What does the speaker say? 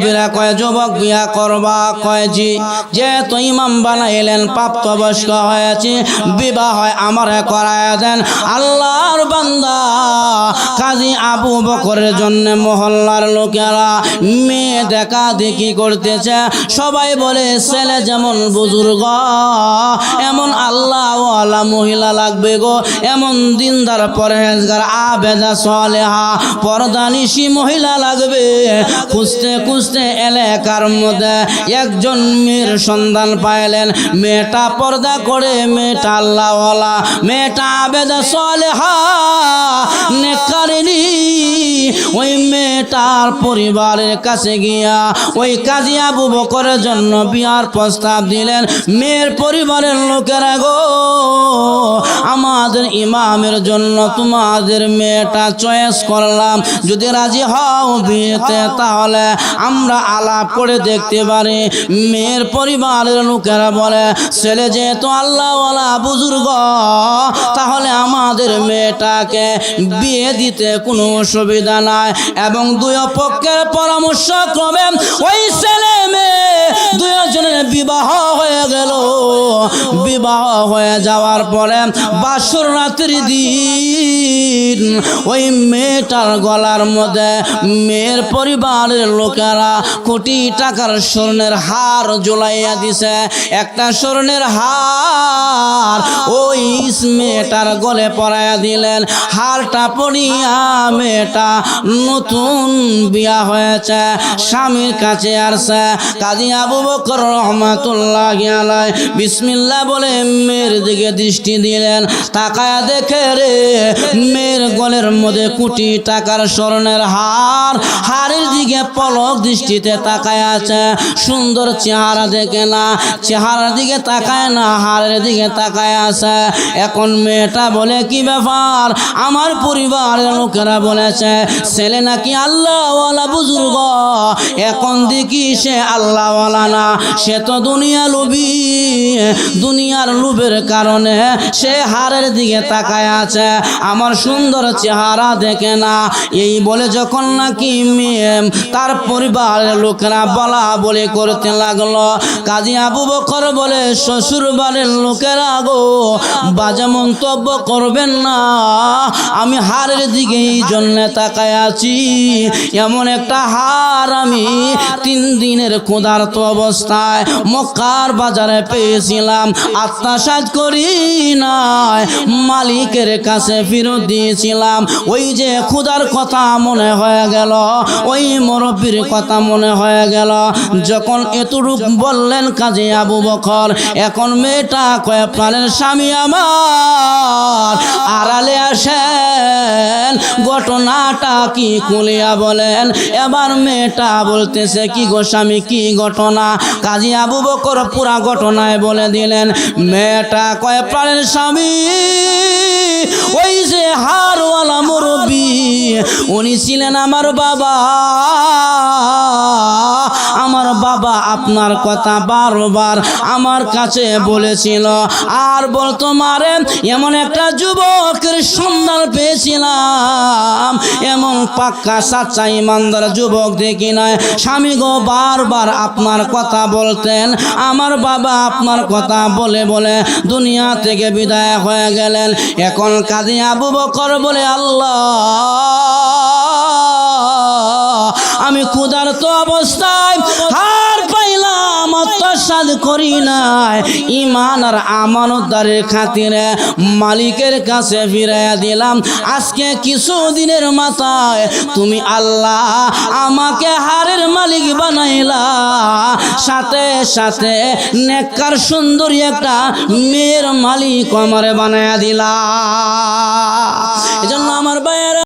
মুরব্বীরা কয় যুবক বিয়া করবা, কয় জি। যেহেতু ইমাম বানাইলেন প্রাপ্তবয়স্ক হয়েছে, বিবাহ হয় আমারে করায় দেন। আল্লাহর বান্দা কাজী আবু বকরের জন্য মহল্লার লোকেরা মেয়ে দেখা দেখি করতেছে। সবাই বলে ছেলে যেমন বুজুর্গ এমন আল্লাহওয়ালা মহিলা লাগবে গো, এমন দিনদার পরহেজগার আবেদা সালেহা পর্দানিশী মহিলা লাগবে। খুঁজতে খুঁজতে এলাকার মধ্যে একজন মেয়ের সন্ধান পাইলেন। মেয়েটা পর্দা করে, মেয়েটা আল্লাহওয়ালা, মেয়েটা আবেদা সালেহা নেকারিনী। ওই মেয়েটার পরিবারের কাছে গিয়া ওই কাজী আবু বকরের জন্য বিয়ার প্রস্তাব দিলেন। মেয়ের পরিবারের লোকেরা গো, আমাদের ইমামের জন্য তোমাদের মেয়েটা চয়েস করলাম, যদি রাজি হও বিয়েতে তাহলে আমরা আলাপ করে দেখতে পারি। মেয়ের পরিবারের লোকেরা বলে ছেলে যেহেতু আল্লাহওয়ালা বুজুর্গ, তাহলে আমাদের মেয়েটাকে বিয়ে দিতে কোনো অসুবিধা নাই। এবং দুই পক্ষের পরামর্শ ক্রমে ওই ছেলে মেয়ে দুজনের বিবাহ হয়ে গেল। বিবাহ হয়ে যাওয়ার পরে বাসর রাতের দিন ওই মেয়েটার গলার মধ্যে মেয়ের পরিবারের লোকেরা কোটি টাকার স্বর্ণের হার ঝুলাইয়া দিছে। একটা স্বর্ণের হার ওই মেয়েটার গলে পরাইয়া দিলেন। হারটা পরিয়া মেয়েটা নতুন বিয়া হয়েছে, স্বামীর কাছে আসছে। কাজী আবু বকর রহমাতুল্লাহি আলাইহি বিসমিল্লাহ বলে মেয়ের দিকে দৃষ্টি দিলেন। তাকায়া দেখে রে মেয়ের গলের মধ্যে কোটি টাকার স্বর্ণের হার। হারের দিকে পলক দৃষ্টিতে তাকায় আছে। সুন্দর চেহারা দেখে না, চেহারার দিকে তাকায় না, হারের দিকে তাকায় আছে। এখন মেয়েটা বলে কি ব্যাপার? আমার পরিবারের লোকেরা বলেছে ছেলে নাকি আল্লাহওয়ালা বুজুর্গ। এখন দেখি সে আল্লাহওয়ালা না, সে তো দুনিয়া লোভী। দুনিয়ার লোভের কারণে সে হারের দিকে তাকায় আছে, আমার সুন্দর চেহারা দেখে না। এই বলে যখন নাকি মেয়ে তার পরিবারের লোকেরা বলা বলে করতে লাগলো, কাজী আবু বকর বলে শ্বশুর বাড়ির লোকেরা গো, বাজে মন্তব্য করবেন না। আমি হারের দিকে এই জন্য তাকায় আছি, এমন একটা হার আমি 3 দিনের ক্ষুধার্ত অবস্থায় মক্কার বাজারে পেয়েছিলাম। আত্মসাৎ করি নাই, মালিকের কাছে ফেরত দিয়েছিলাম। ওই যে ক্ষুধার কথা মনে হয়ে গেল, ওই মুরব্বির কথা মনে হয়ে গেল। যখন এতটুক বললেন কাজী আবু বকর, এখন মেয়েটা কয়ে প্রাণের স্বামী আমার আড়ালে আসেন, ঘটনাটা কি খুলিয়া বলেন। এবার মেয়েটা বলতেছে কি গো স্বামী, কি ঘটনা? কাজী আবু বকর পুরা ঘটনায় বলে দিলেন। মেয়েটা কয়ে প্রাণের স্বামী ওই যে হারওয়ালা মুরব্বি, উনি ছিলেন আমার বাবা। আমার বাবা আপনার কথা বারবার আমার কাছে বলেছিল, আর বলতো মারে এমন একটা যুবকের সন্ধান পেয়েছিলাম, এমন পাক্কা সাচ্চা ইমানদার যুবক দেখি নয়। স্বামী গো বারবার আপনার কথা বলতেন, আমার বাবা আপনার কথা বলে বলে দুনিয়া থেকে বিদায় হয়ে গেলেন। এখন কাজী আবু বকর বলে আল্লাহ, আমি ক্ষুধার্ত অবস্থায় হার পাইলাম, আত্মসাৎ করি নাই, ইমান আর আমানতদারের খাতিরে মালিকের কাছে ফিরাইয়া দিলাম। আজকে কিছুদিনের মাথায় তুমি আল্লাহ আমাকে হারের মালিক বানাইলা, সাথে সাথে নেককার সুন্দরী একটা মেয়ের মালিক আমারে বানাইয়া দিলা। এজন্য আমার ভাইয়েরা